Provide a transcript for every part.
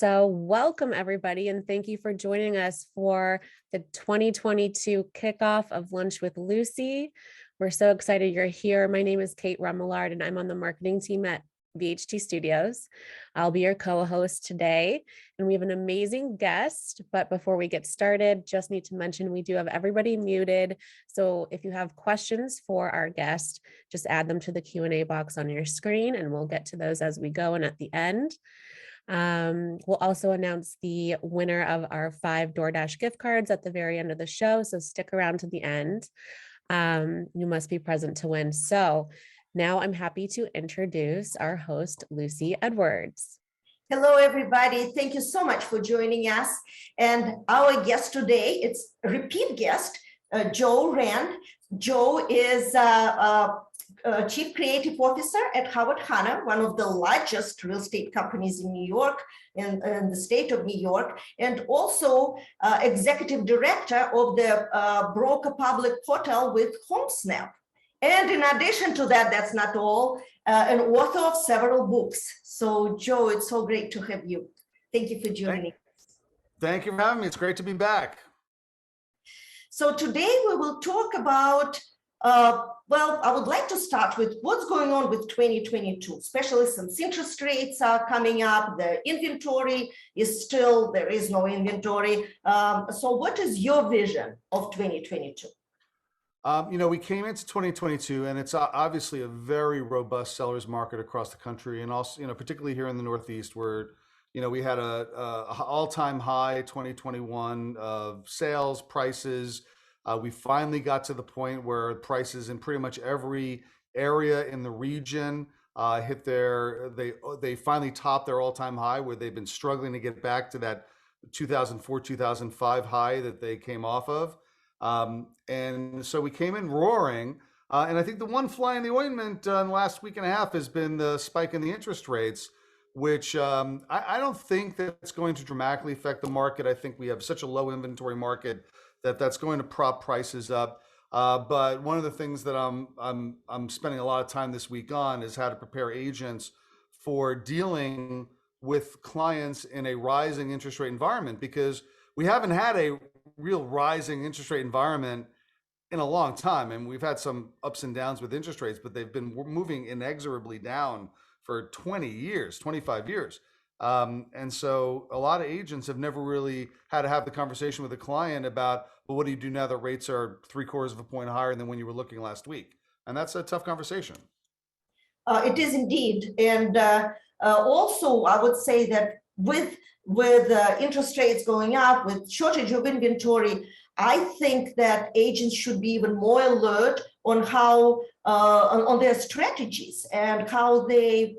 So welcome everybody, and thank you for joining us for the 2022 kickoff of Lunch with Lucy. We're so excited you're here. My name is Kate Remillard, and I'm on the marketing team at VHT Studios. I'll be your co-host today, and we have an amazing guest. But before we get started, just need to mention we do have everybody muted. So if you have questions for our guest, just add them to the Q&A box on your screen, and we'll get to those as we go and at the end. We'll also announce the winner of our 5 DoorDash gift cards at the very end of the show. So stick around to the end. You must be present to win. So now I'm happy to introduce our host, Lucy Edwards. Hello, everybody. Thank you so much for joining us. And our guest today, it's a repeat guest, Joe Rand. Joe is Chief Creative Officer at Howard Hanna, one of the largest real estate companies in New York, in the state of New York, and also Executive Director of the broker public portal with HomeSnap. And in addition to that, that's not all, an author of several books. So Joe, it's so great to have you. Thank you for joining us. Thank you for having me. It's great to be back. So today we will talk about well, I would like to start with what's going on with 2022, especially since interest rates are coming up, the inventory is still, there is no inventory. So what is your vision of 2022? We came into 2022 and it's obviously a very robust seller's market across the country, and also, particularly here in the Northeast where, we had a all-time high 2021 of sales prices. We finally got to the point where prices in pretty much every area in the region hit they finally topped their all-time high, where they've been struggling to get back to that 2004, 2005 high that they came off of. And so we came in roaring. And I think the one fly in the ointment in the last week and a half has been the spike in the interest rates, which I don't think that's going to dramatically affect the market. I think we have such a low inventory market that's going to prop prices up. But one of the things that I'm spending a lot of time this week on is how to prepare agents for dealing with clients in a rising interest rate environment, because we haven't had a real rising interest rate environment in a long time. And we've had some ups and downs with interest rates, but they've been moving inexorably down for 20 years, 25 years. And so a lot of agents have never really had to have the conversation with a client about, well, what do you do now that rates are 3/4 of a point higher than when you were looking last week? And that's a tough conversation. It is indeed. And also, I would say that with interest rates going up, with shortage of inventory, I think that agents should be even more alert on how on their strategies and how they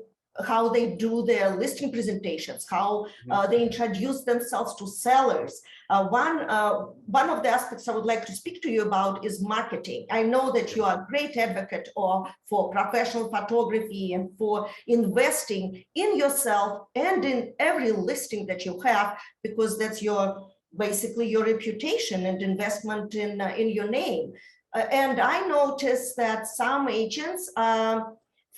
do their listing presentations, how they introduce themselves to sellers. One of the aspects I would like to speak to you about is marketing. I know that you are a great advocate for professional photography and for investing in yourself and in every listing that you have, because that's basically your reputation and investment in your name. And I noticed that some agents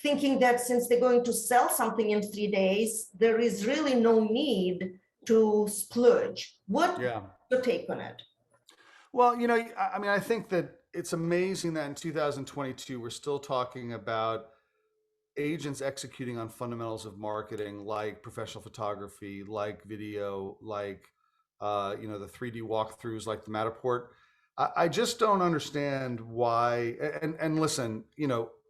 thinking that since they're going to sell something in 3 days, there is really no need to splurge. What's your take on it? Well, I think that it's amazing that in 2022, we're still talking about agents executing on fundamentals of marketing, like professional photography, like video, like, the 3D walkthroughs, like the Matterport. I just don't understand why. And listen,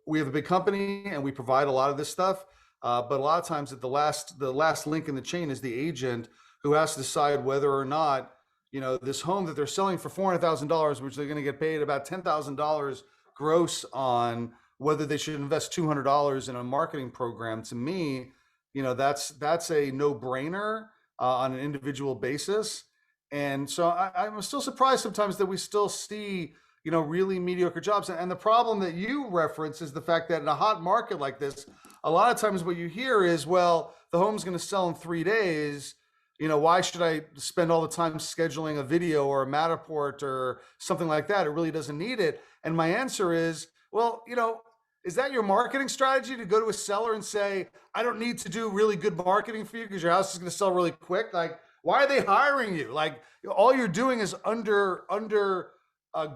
we have a big company and we provide a lot of this stuff, but a lot of times the last link in the chain is the agent who has to decide whether or not, this home that they're selling for $400,000, which they're going to get paid about $10,000 gross on, whether they should invest $200 in a marketing program. To me, that's a no-brainer on an individual basis. And so I'm still surprised sometimes that we still see really mediocre jobs. And the problem that you reference is the fact that in a hot market like this, a lot of times what you hear is, well, the home's going to sell in 3 days. Why should I spend all the time scheduling a video or a Matterport or something like that? It really doesn't need it. And my answer is, well, Is that your marketing strategy to go to a seller and say, I don't need to do really good marketing for you because your house is going to sell really quick? Like, why are they hiring you? Like, all you're doing is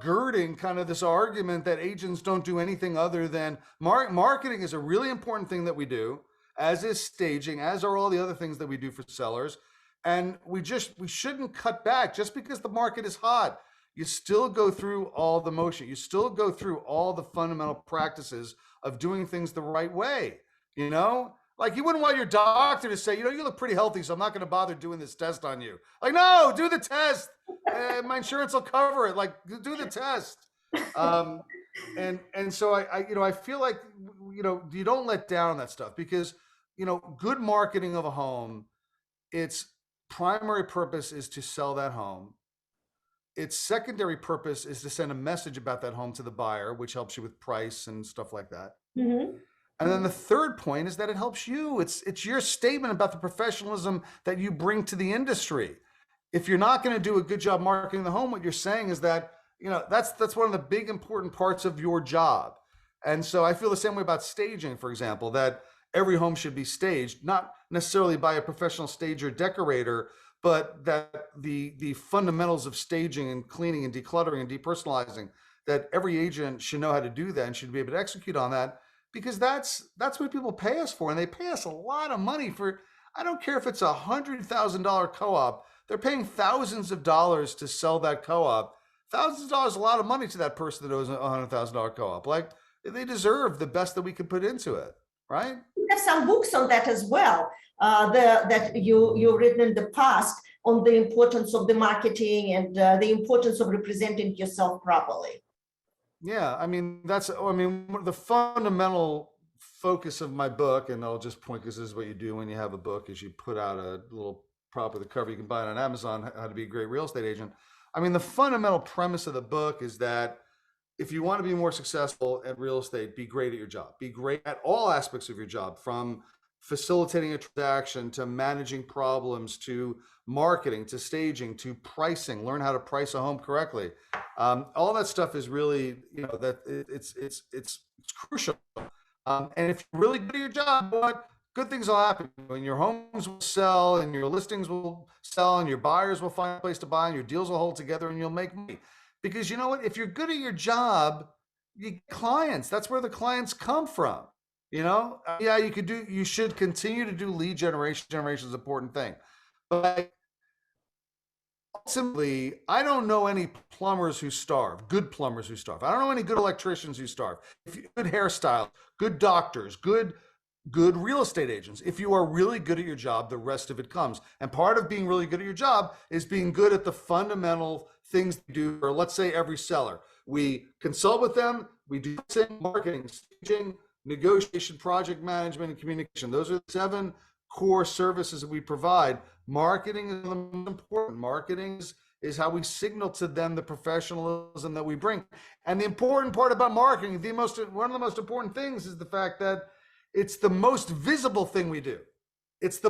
girding kind of this argument that agents don't do anything other than marketing is a really important thing that we do, as is staging, as are all the other things that we do for sellers. And we shouldn't cut back just because the market is hot. You still go through all the motion. You still go through all the fundamental practices of doing things the right way. You know, like you wouldn't want your doctor to say, you know, you look pretty healthy, so I'm not going to bother doing this test on you. Like, no, do the test. My insurance will cover it. Like, do the test. And so I feel like, you don't let down on that stuff because, good marketing of a home, its primary purpose is to sell that home. Its secondary purpose is to send a message about that home to the buyer, which helps you with price and stuff like that. Mm-hmm. And then the third point is that it helps you. It's your statement about the professionalism that you bring to the industry. If you're not going to do a good job marketing the home, what you're saying is that, that's one of the big important parts of your job. And so I feel the same way about staging, for example, that every home should be staged, not necessarily by a professional stager decorator, but that the fundamentals of staging and cleaning and decluttering and depersonalizing, that every agent should know how to do that and should be able to execute on that, because that's what people pay us for. And they pay us a lot of money for, I don't care if it's $100,000 co-op, they're paying thousands of dollars to sell that co-op. Thousands of dollars is a lot of money to that person that owes a $100,000 co-op. Like, they deserve the best that we can put into it, right? We have some books on that as well, that you've written in the past on the importance of the marketing and the importance of representing yourself properly. Yeah, I mean, the fundamental focus of my book, and I'll just point, because this is what you do when you have a book, is you put out a little prop with a cover. You can buy it on Amazon, How to Be a Great Real Estate Agent. I mean, the fundamental premise of the book is that if you want to be more successful at real estate, be great at your job. Be great at all aspects of your job, from facilitating a transaction to managing problems to marketing to staging to pricing. Learn how to price a home correctly. All that stuff is really, it's crucial. And if you're really good at your job, good things will happen. And your homes will sell, and your listings will sell, and your buyers will find a place to buy, and your deals will hold together, and you'll make money. Because you know what? If you're good at your job, you get clients. That's where the clients come from. Yeah, you should continue to do lead generation. Generation is an important thing. But ultimately, I don't know any plumbers who starve, good plumbers who starve. I don't know any good electricians who starve. Good hairstylists, good doctors, good real estate agents. If you are really good at your job, the rest of it comes. And part of being really good at your job is being good at the fundamental things you do. Or let's say every seller, we consult with them, we do marketing, staging, negotiation, project management, and communication. Those are the 7 core services that we provide. Marketing is the most important. Marketing is how we signal to them the professionalism that we bring. And the important part about marketing, one of the most important things, is the fact that it's the most visible thing we do. It's the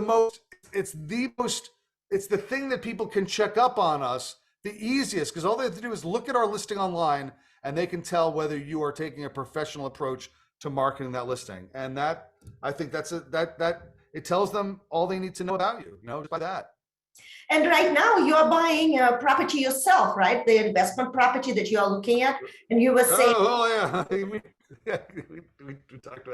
thing that people can check up on us the easiest, because all they have to do is look at our listing online and they can tell whether you are taking a professional approach to marketing that listing. And that, I think that it tells them all they need to know about you, just by that. And right now you are buying a property yourself, right? The investment property that you are looking at, and you were saying, yeah, we talked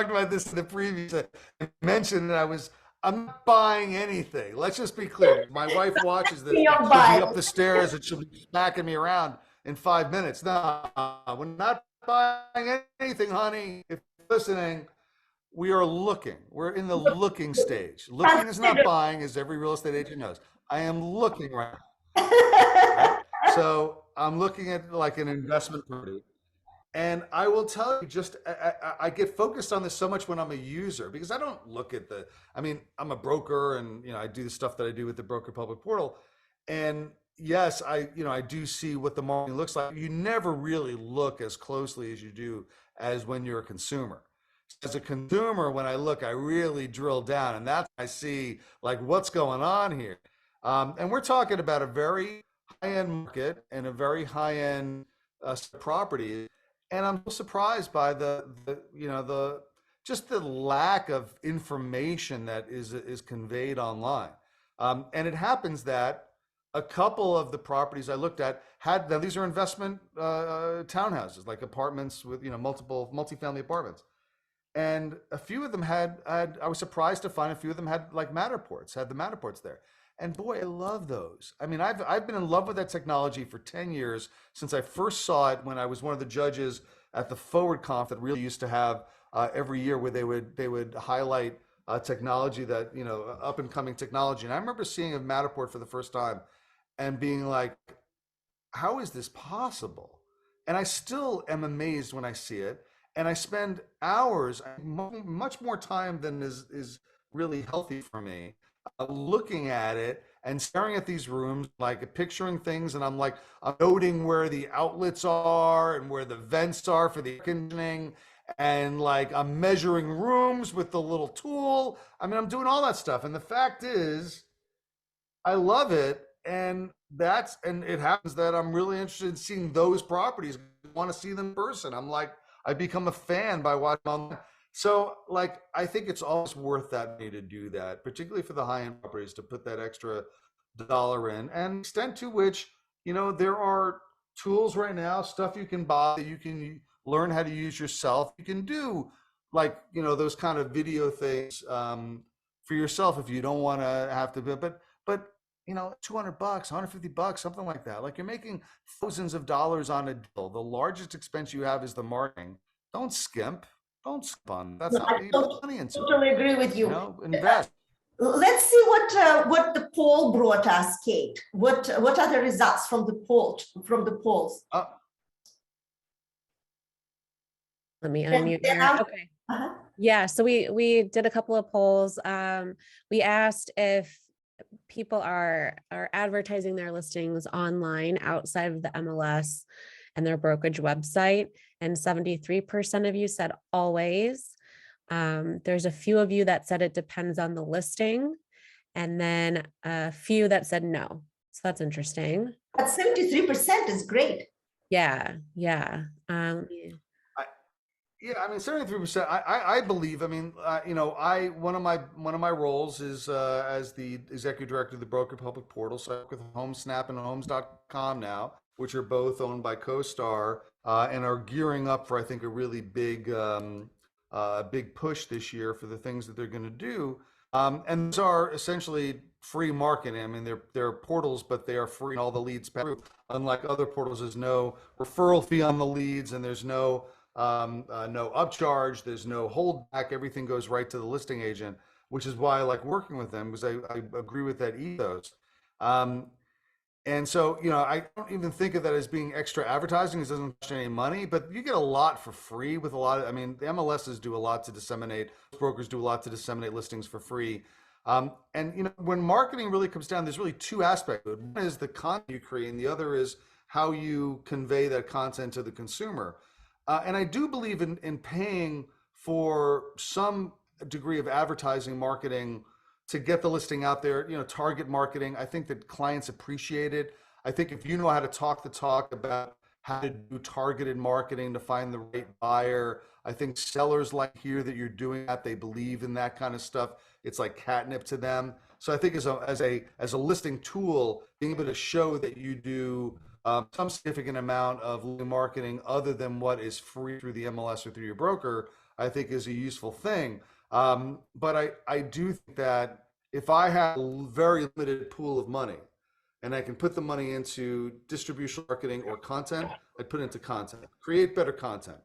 about this in the previous. I mentioned that I'm not buying anything. Let's just be clear. My wife watches this. She'll be up the stairs and she'll be smacking me around in 5 minutes. No, we're not buying anything, honey. If you're listening, we are looking. We're in the looking stage. Looking is not buying, as every real estate agent knows. I am looking right now. Right? So I'm looking at like an investment property. And I will tell you, I get focused on this so much when I'm a user, because I don't look at I'm a broker, and I do the stuff that I do with the Broker Public Portal. And yes, I do see what the marketing looks like. You never really look as closely as you do as when you're a consumer. As a consumer, when I look, I really drill down, and that's when I see like what's going on here. And we're talking about a very high-end market and a very high-end property. And I'm so surprised by the you know, the just the lack of information that is conveyed online. And it happens that a couple of the properties I looked at had, now these are investment townhouses, like apartments with, you know, multiple multifamily apartments. And a few of them had, I was surprised to find a few of them had like Matterports, had the Matterports there. And boy, I love those. I mean, I've been in love with that technology for 10 years, since I first saw it when I was one of the judges at the Forward Conf that really used to have every year, where they would highlight technology that, you know, up and coming technology. And I remember seeing a Matterport for the first time and being like, how is this possible? And I still am amazed when I see it. And I spend hours, much more time than is really healthy for me, looking at it and staring at these rooms, like picturing things. And I'm like, I'm noting where the outlets are and where the vents are for the air conditioning. And like, I'm measuring rooms with the little tool. I mean, I'm doing all that stuff. And the fact is, I love it. And it happens that I'm really interested in seeing those properties. I want to see them in person. I'm like, I become a fan by watching them. So like, I think it's always worth that money to do that, particularly for the high-end properties, to put that extra dollar in. And extent to which, you know, there are tools right now, stuff you can buy that you can learn how to use yourself. You can do like, you know, those kind of video things for yourself if you don't want to have to, but you know, $200, $150, something like that. Like, you're making thousands of dollars on a deal. The largest expense you have is the marketing. Don't skimp. Don't skimp on. That's No, not I what you put money into. totally agree with You you. know, invest. Let's see what the poll brought us, Kate. What are the results from the polls? Let me And unmute then here. Okay. Uh-huh. Yeah, so we did a couple of polls. We asked if people are advertising their listings online outside of the MLS and their brokerage website, and 73% of you said always. There's a few of you that said it depends on the listing, and then a few that said no. So that's interesting. But 73% is great. Yeah. Yeah, I mean, 73%. I believe. I mean, you know, one of my roles is as the executive director of the Broker Public Portal. So I work with HomeSnap and Homes.com now, which are both owned by CoStar, and are gearing up for, I think, a really big push this year for the things that they're going to do. And these are essentially free marketing. I mean, they're portals, but they are free, and all the leads pass through. Unlike other portals, there's no referral fee on the leads, and there's no upcharge, there's no holdback. Everything goes right to the listing agent, which is why I like working with them, because I agree with that ethos. And so, you know, I don't even think of that as being extra advertising. It doesn't cost any money, but you get a lot for free with a lot of, I mean, the MLSs do a lot to disseminate, brokers do a lot to disseminate listings for free. And, you know, when marketing really comes down, there's really two aspects. One is the content you create, and the other is how you convey that content to the consumer. And I do believe in paying for some degree of advertising marketing to get the listing out there, you know, target marketing. I think that clients appreciate it. I think if you know how to talk the talk about how to do targeted marketing to find the right buyer, I think sellers like hear that you're doing that. They believe in that kind of stuff. It's like catnip to them. So I think as a listing tool, being able to show that you do some significant amount of marketing other than what is free through the MLS or through your broker, I think is a useful thing. But I do think that if I have a very limited pool of money and I can put the money into distribution marketing or content, I'd put it into content. Create better content.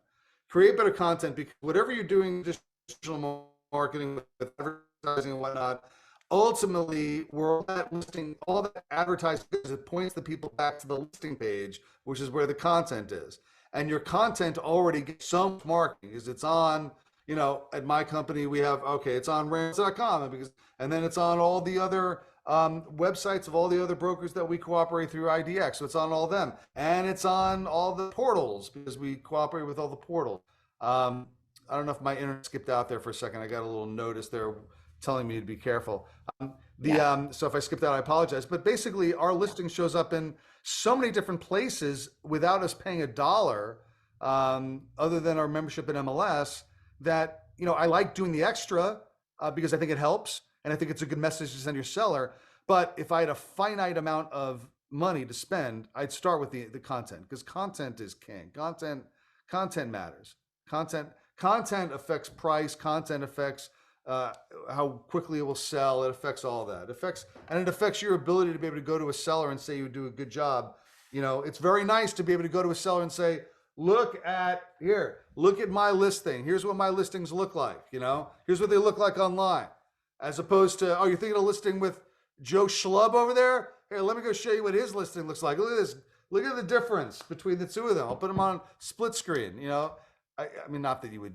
Create better content, because whatever you're doing, distribution marketing with advertising and whatnot, ultimately, where all that listing, all that advertising is, it points the people back to the listing page, which is where the content is. And your content already gets some marketing, because it's on, you know, at my company, we have, okay, it's on Rams.com, and then it's on all the other websites of all the other brokers that we cooperate through IDX. So it's on all of them. And it's on all the portals, because we cooperate with all the portals. I don't know if my internet skipped out there for a second. I got a little notice there telling me to be careful. So if I skipped out, I apologize. But basically, our listing shows up in so many different places without us paying a dollar. other than our membership in MLS, that, you know, I like doing the extra because I think it helps and I think it's a good message to send your seller. But if I had a finite amount of money to spend, I'd start with the content, because content is king. Content matters. Content affects price. Content affects how quickly it will sell. It affects all that. It affects your ability to be able to go to a seller and say you do a good job. You know, it's very nice to be able to go to a seller and say, look at my listing. Here's what my listings look like. You know, here's what they look like online. As opposed to, oh, you're thinking of listing with Joe Schlub over there? Here, let me go show you what his listing looks like. Look at this. Look at the difference between the two of them. I'll put them on split screen. You know, I mean, not that you would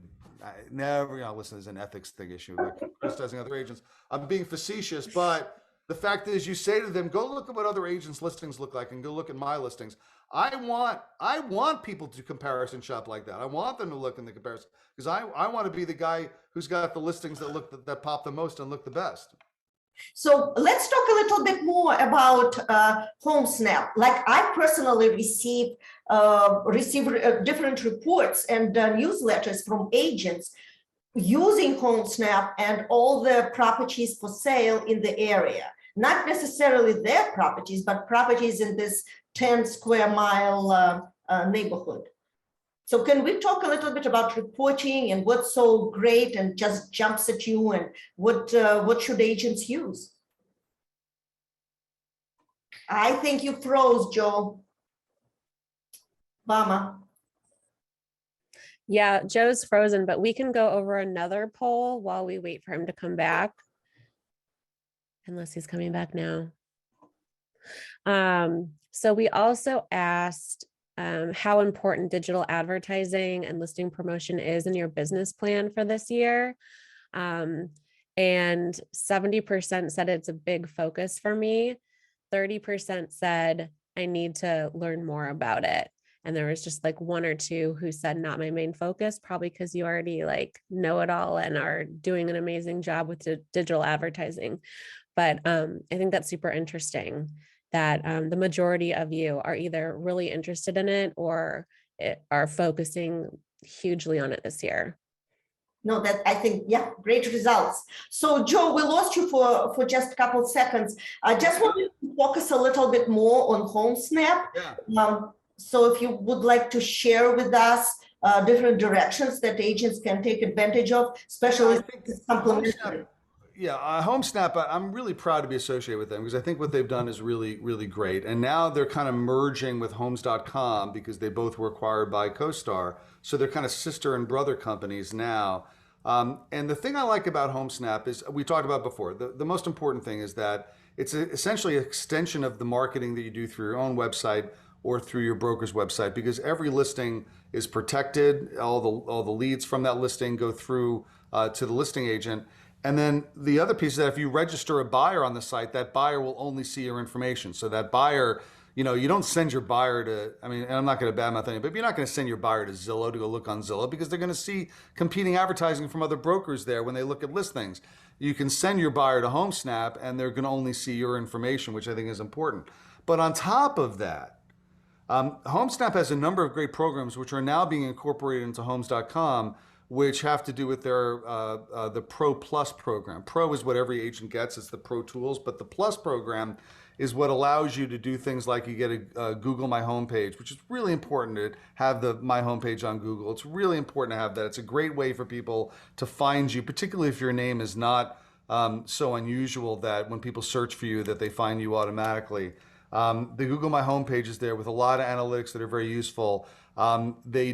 never, you know, listen, there's an ethics thing issue about criticizing other agents. I'm being facetious, but the fact is, you say to them, go look at what other agents' listings look like and go look at my listings. I want people to comparison shop like that. I want them to look in the comparison because I want to be the guy who's got the listings that pop the most and look the best. So let's talk a little bit more about HomeSnap. Like, I personally receive different reports and newsletters from agents using HomeSnap and all the properties for sale in the area. Not necessarily their properties, but properties in this 10 square mile neighborhood. So can we talk a little bit about reporting and what's so great and just jumps at you, and what should agents use? I think you froze, Joe. Mama. Yeah, Joe's frozen, but we can go over another poll while we wait for him to come back. Unless he's coming back now. So we also asked how important digital advertising and listing promotion is in your business plan for this year. And 70% said it's a big focus for me. 30% said I need to learn more about it. And there was just like one or two who said not my main focus, probably because you already like know it all and are doing an amazing job with digital advertising. But I think that's super interesting that the majority of you are either really interested in it or are focusing hugely on it this year. No, that I think, yeah, great results. So Joe, we lost you for just a couple of seconds. I just want to focus a little bit more on HomeSnap. Yeah. So if you would like to share with us different directions that agents can take advantage of, especially complementary. Yeah, HomeSnap, I'm really proud to be associated with them because I think what they've done is really, really great. And now they're kind of merging with Homes.com because they both were acquired by CoStar. So they're kind of sister and brother companies now. And the thing I like about HomeSnap is, we talked about before, the most important thing is that it's essentially an extension of the marketing that you do through your own website or through your broker's website, because every listing is protected. All the leads from that listing go through to the listing agent. And then the other piece is that if you register a buyer on the site, that buyer will only see your information. So that buyer, you know, you don't send your buyer to, I mean, and I'm not going to badmouth anything, but you're not going to send your buyer to Zillow to go look on Zillow because they're going to see competing advertising from other brokers there when they look at listings. You can send your buyer to HomeSnap and they're going to only see your information, which I think is important. But on top of that, HomeSnap has a number of great programs which are now being incorporated into Homes.com, which have to do with their the Pro Plus program. Pro is what every agent gets, it's the Pro Tools, but the Plus program is what allows you to do things like you get a Google My Homepage, which is really important to have the My Homepage on Google. It's really important to have that. It's a great way for people to find you, particularly if your name is not so unusual that when people search for you that they find you automatically. The Google My Homepage is there with a lot of analytics that are very useful. They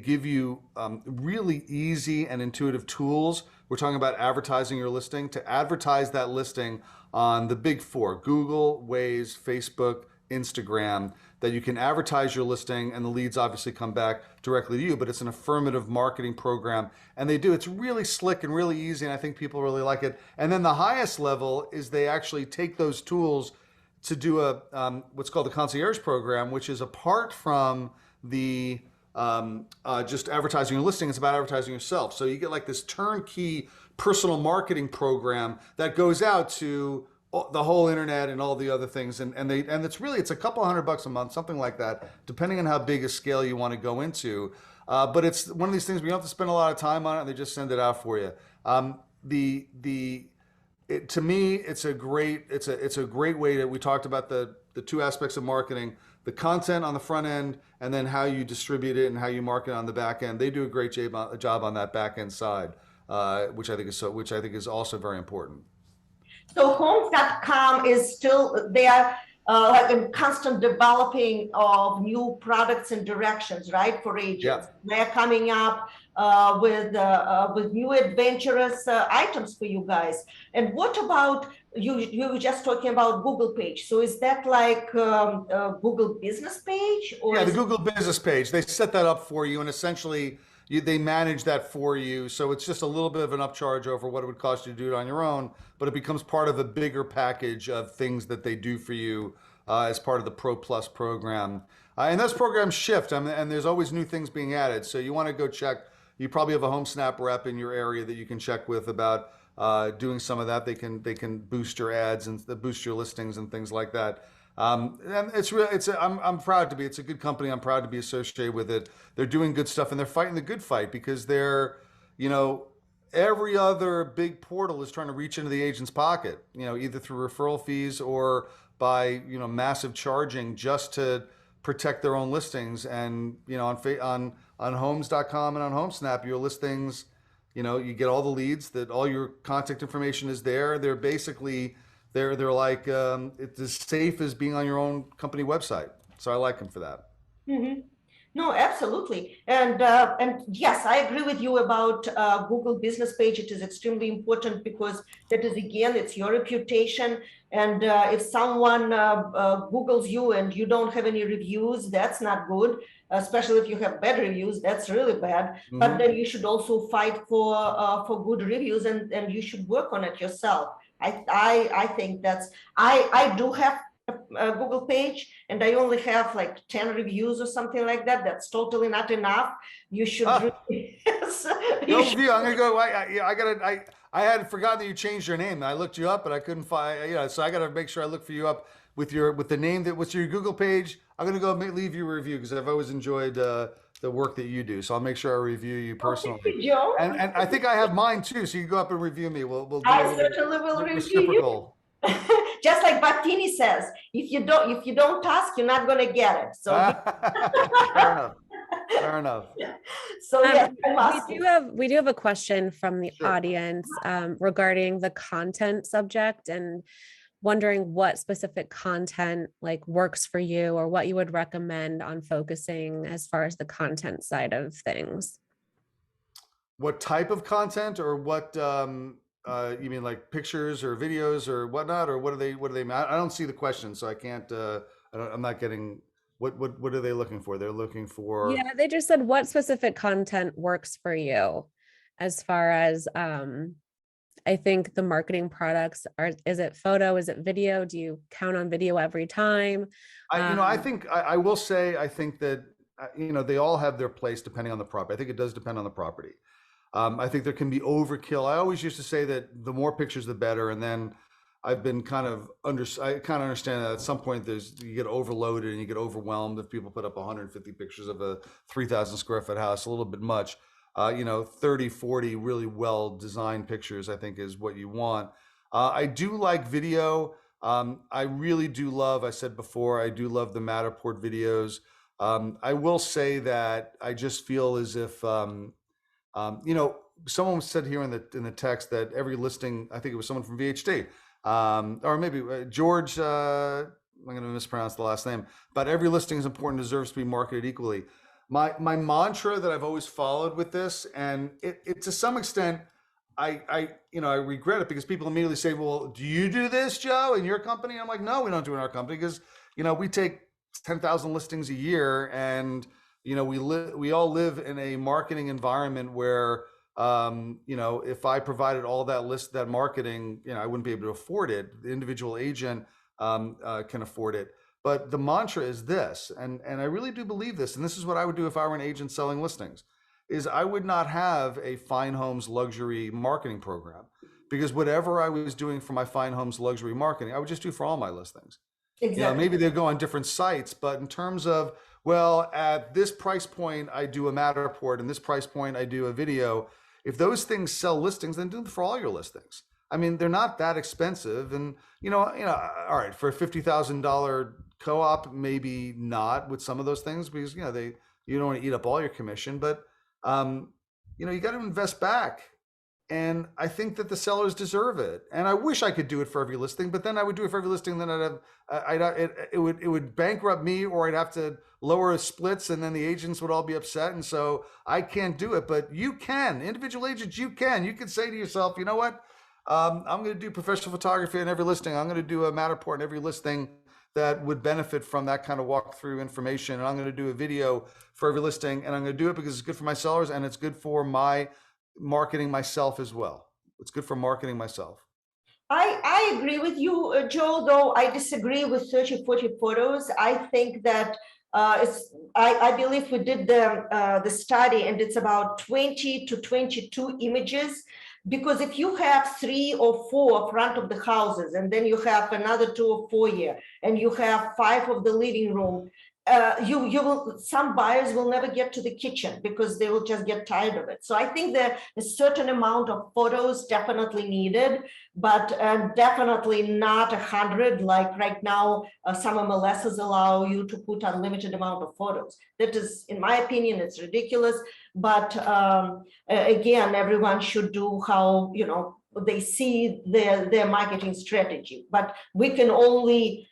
give you really easy and intuitive tools. We're talking about advertising your listing, to advertise that listing on the big four: Google, Waze, Facebook, Instagram, that you can advertise your listing and the leads obviously come back directly to you, but it's an affirmative marketing program. And it's really slick and really easy, and I think people really like it. And then the highest level is they actually take those tools to do a what's called the concierge program, which is apart from the just advertising your listing, it's about advertising yourself. So you get like this turnkey personal marketing program that goes out to the whole internet and all the other things, and it's a couple $100 a month, something like that, depending on how big a scale you want to go into. But it's one of these things we don't have to spend a lot of time on it, and they just send it out for you. To me, it's a great way that we talked about the two aspects of marketing: the content on the front end, and then how you distribute it and how you market on the back end. They do a great job on that back end side, which I think is also very important. So homes.com is still, they are like in constant developing of new products and directions, right, for agents. Yeah. They're coming up with new adventurous items for you guys. And what about, you were just talking about Google page. So is that like a Google business page? Or yeah, the Google business page, they set that up for you, and essentially they manage that for you. So it's just a little bit of an upcharge over what it would cost you to do it on your own, but it becomes part of a bigger package of things that they do for you as part of the Pro Plus program. And those programs shift, and there's always new things being added. So you want to go check. You probably have a HomeSnap rep in your area that you can check with about doing some of that. They can boost your ads and boost your listings and things like that. And I'm proud to be. It's a good company. I'm proud to be associated with it. They're doing good stuff, and they're fighting the good fight, because every other big portal is trying to reach into the agent's pocket. Either through referral fees or by massive charging just to protect their own listings. And on Homes.com and on HomeSnap, your listings, you get all the leads, that all your contact information is there. They're basically they're like it's as safe as being on your own company website. So I like them for that. Mm-hmm. No, absolutely. And yes, I agree with you about Google business page. It is extremely important, because that is, again, it's your reputation. And if someone Googles you and you don't have any reviews, that's not good, especially if you have bad reviews. That's really bad. Mm-hmm. But then you should also fight for good reviews, and you should work on it yourself. I think I do have a Google page, and I only have like 10 reviews or something like that. That's totally not enough. You should really, review. I'm gonna go. I had forgotten that you changed your name. I looked you up, but I couldn't find. So I gotta make sure I look for you up with the name what's your Google page. I'm gonna go leave you a review, because I've always enjoyed the work that you do. So I'll make sure I review you personally. Thank you, Joe. And I think I have mine too. So you can go up and review me. We'll do I certainly will review you. Just like Battini says, if you don't ask, you're not going to get it. So fair enough. Yeah. So yes, we do have a question from the audience regarding the content subject, and wondering what specific content works for you, or what you would recommend on focusing as far as the content side of things. What type of content, or what? You mean like pictures or videos or whatnot, or what do they mean? I don't see the question, so I can't. I'm not getting. What are they looking for? They're looking for. Yeah, they just said what specific content works for you, as far as I think the marketing products are. Is it photo? Is it video? Do you count on video every time? I think I will say I think that they all have their place depending on the property. I think it does depend on the property. I think there can be overkill. I always used to say that the more pictures, the better. And then I've been I kind of understand that at some point you get overloaded and you get overwhelmed if people put up 150 pictures of a 3,000 square foot house, a little bit much. 30, 40 really well designed pictures, I think, is what you want. I do like video. I really do love, I said before, I do love the Matterport videos. I will say that I just feel as if, someone said here in the text that every listing, I think it was someone from VHD, or maybe George, I'm going to mispronounce the last name, but every listing is important, deserves to be marketed equally. My mantra that I've always followed with this, and it to some extent, I regret it, because people immediately say, well, do you do this, Joe, in your company? I'm like, no, we don't do it in our company, because, we take 10,000 listings a year, and we all live in a marketing environment where, if I provided all that marketing, I wouldn't be able to afford it. The individual agent can afford it. But the mantra is this, and I really do believe this, and this is what I would do if I were an agent selling listings, is I would not have a Fine Homes luxury marketing program, because whatever I was doing for my Fine Homes luxury marketing, I would just do for all my listings. Exactly. Maybe they go on different sites, but in terms of, well, at this price point, I do a Matterport, and this price point, I do a video. If those things sell listings, then do them for all your listings. I mean, they're not that expensive, and all right, for a $50,000 co-op, maybe not with some of those things, because you don't want to eat up all your commission, but you got to invest back. And I think that the sellers deserve it. And I wish I could do it for every listing, but then I would do it for every listing. Then it would bankrupt me, or I'd have to lower splits, and then the agents would all be upset. And so I can't do it. But you can, individual agents, you can say to yourself, you know what? I'm going to do professional photography on every listing. I'm going to do a Matterport on every listing that would benefit from that kind of walkthrough information. And I'm going to do a video for every listing. And I'm going to do it because it's good for my sellers, and it's good for my marketing myself as well. It's good for marketing myself. I agree with you, Joe, though I disagree with 30, 40 photos. I think that I believe we did the study, and it's about 20 to 22 images. Because if you have 3 or 4 front of the houses, and then you have another 2 or 4 here, and you have 5 of the living room, some buyers will never get to the kitchen because they will just get tired of it. So I think that a certain amount of photos definitely needed, but definitely not 100 like right now. Some MLSs allow you to put unlimited amount of photos. That is, in my opinion, it's ridiculous. But again, everyone should do how they see their marketing strategy. But we can only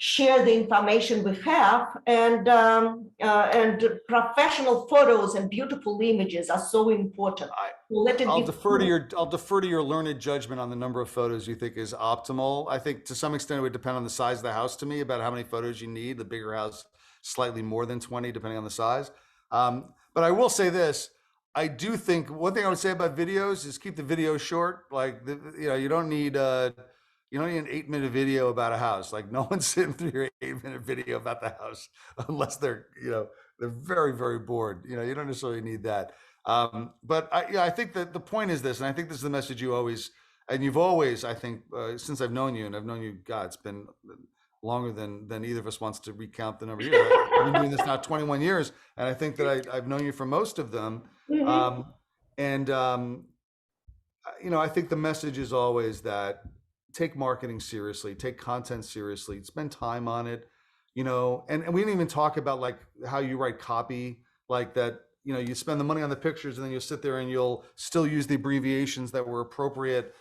share the information we have, and professional photos and beautiful images are so important. I'll defer to your learned judgment on the number of photos you think is optimal. I think to some extent it would depend on the size of the house to me, about how many photos you need. The bigger house, slightly more than 20, depending on the size. But I will say this. I do think one thing I would say about videos is keep the video short. Like, you don't need an 8-minute video about a house. Like, no one's sitting through your 8-minute video about the house unless they're very, very bored. You don't necessarily need that. But I think that the point is this, and I think this is the message you've always, I think, since I've known you, and I've known you, God, it's been longer than either of us wants to recount the number of years. I've been doing this now 21 years, and I think that I've known you for most of them. Mm-hmm. I think the message is always that take marketing seriously, take content seriously, spend time on it, and we didn't even talk about like how you write copy, like that, you spend the money on the pictures, and then you'll sit there and you'll still use the abbreviations that were appropriate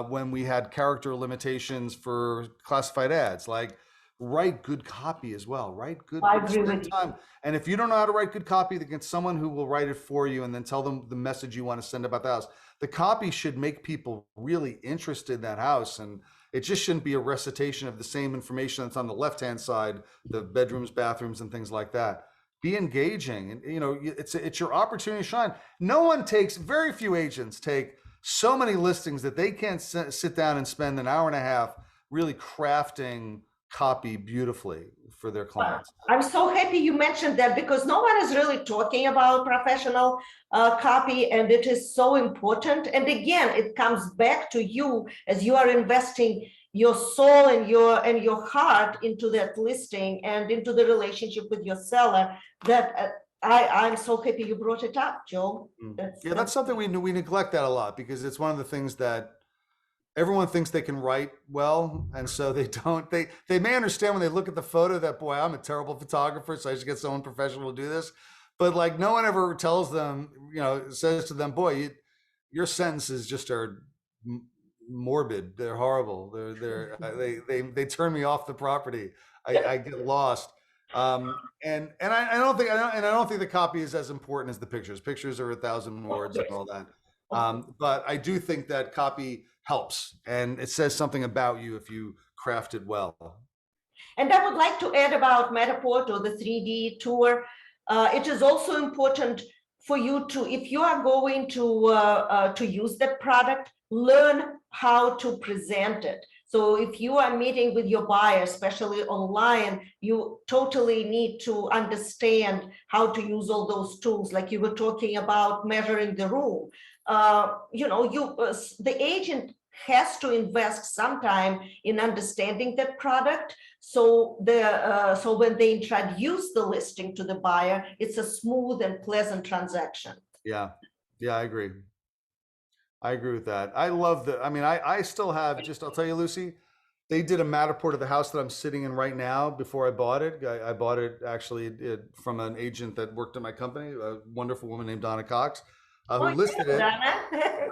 when we had character limitations for classified ads. Like, write good copy as well. Write good time. And if you don't know how to write good copy, then get someone who will write it for you, and then tell them the message you want to send about the house. The copy should make people really interested in that house, and it just shouldn't be a recitation of the same information that's on the left-hand side, the bedrooms, bathrooms, and things like that. Be engaging, and it's your opportunity to shine. Very few agents take so many listings that they can't sit down and spend an hour and a half really crafting copy beautifully for their clients. I'm so happy you mentioned that, because no one is really talking about professional copy, and it is so important. And again, it comes back to you as you are investing your soul and your heart into that listing and into the relationship with your seller. That I'm so happy you brought it up, Joe. That's something we neglect that a lot, because it's one of the things that everyone thinks they can write well, and so they don't. They may understand when they look at the photo that, boy, I'm a terrible photographer, so I should get someone professional to do this. But like, no one ever tells them, says to them, boy, your sentences just are morbid. They're horrible. They turn me off the property. I get lost. And I don't think the copy is as important as the pictures. Pictures are 1,000 words and all that. But I do think that copy helps, and it says something about you if you craft it well. And I would like to add about Matterport or the 3D tour. It is also important for you to, if you are going to use that product, learn how to present it. So if you are meeting with your buyer, especially online, you totally need to understand how to use all those tools. Like you were talking about measuring the room. The agent has to invest some time in understanding that product. So so when they introduce the listing to the buyer, it's a smooth and pleasant transaction. Yeah. Yeah, I agree. I agree with that. I love I mean, I still have I'll tell you, Lucy, they did a Matterport of the house that I'm sitting in right now before I bought it. I bought it actually from an agent that worked at my company, a wonderful woman named Donna Cox, who listed it. Donna.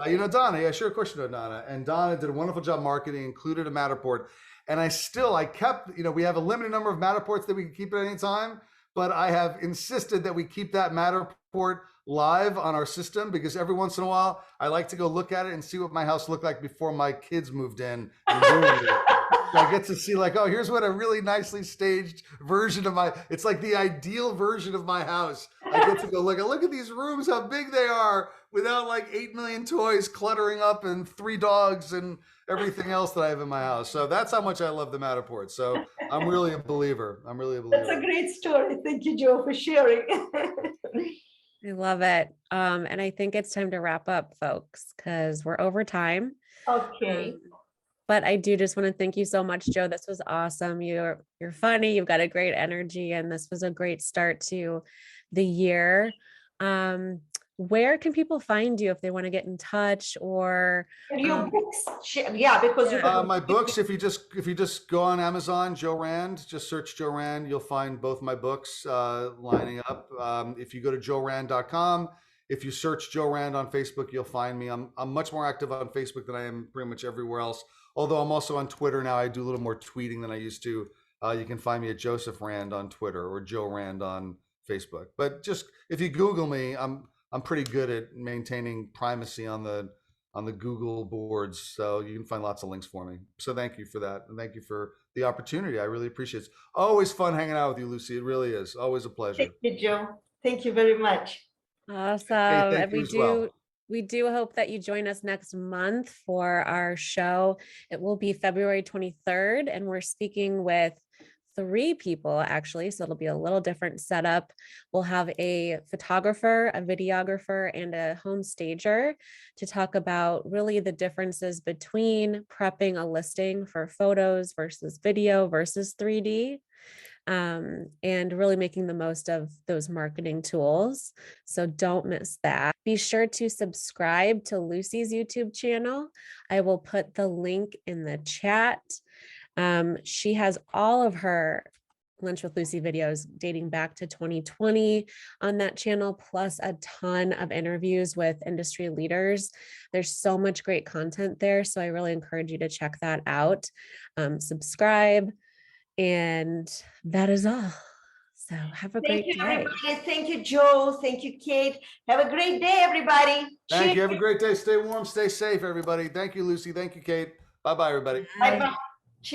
You know Donna, yeah, sure, of course you know Donna. And Donna did a wonderful job marketing, included a Matterport. And I kept, we have a limited number of Matterports that we can keep at any time, but I have insisted that we keep that Matterport live on our system because every once in a while I like to go look at it and see what my house looked like before my kids moved in and ruined it. So I get to see like, oh, here's what a really nicely staged version of it's like the ideal version of my house. I get to go look at these rooms, how big they are without like 8 million toys cluttering up and 3 dogs and everything else that I have in my house. So that's how much I love the Matterport. So I'm really a believer. That's a great story. Thank you, Joe, for sharing. I love it. And I think it's time to wrap up, folks, because we're over time. Okay. But I do just want to thank you so much, Joe. This was awesome. You're funny. You've got a great energy, and this was a great start to the year. Where can people find you if they want to get in touch or Your books? Yeah, because my books. If you just go on Amazon, Joe Rand, just search Joe Rand, you'll find both my books lining up. If you go to joerand.com, if you search Joe Rand on Facebook, you'll find me. I'm much more active on Facebook than I am pretty much everywhere else. Although I'm also on Twitter now. I do a little more tweeting than I used to. You can find me at Joseph Rand on Twitter or Joe Rand on Facebook. But just if you Google me, I'm pretty good at maintaining primacy on the Google boards, so you can find lots of links for me. So thank you for that, and thank you for the opportunity. I really appreciate it. It's always fun hanging out with you, Lucy. It really is always a pleasure. Thank you, Joe. Thank you very much. Awesome. Hey, And we do hope that you join us next month for our show. It will be February 23rd, and we're speaking with 3 people actually, so it'll be a little different setup. We'll have a photographer, a videographer, and a home stager to talk about really the differences between prepping a listing for photos versus video versus 3D. And really making the most of those marketing tools. So don't miss that. Be sure to subscribe to Lucy's YouTube channel. I will put the link in the chat. She has all of her Lunch with Lucy videos dating back to 2020 on that channel, plus a ton of interviews with industry leaders. There's so much great content there. So I really encourage you to check that out. Subscribe. And that is all. So have a great day. Everybody. Thank you, Joe. Thank you, Kate. Have a great day, everybody. Thank you. Have a great day. Stay warm, stay safe, everybody. Thank you, Lucy. Thank you, Kate. Bye-bye, everybody. Bye-bye.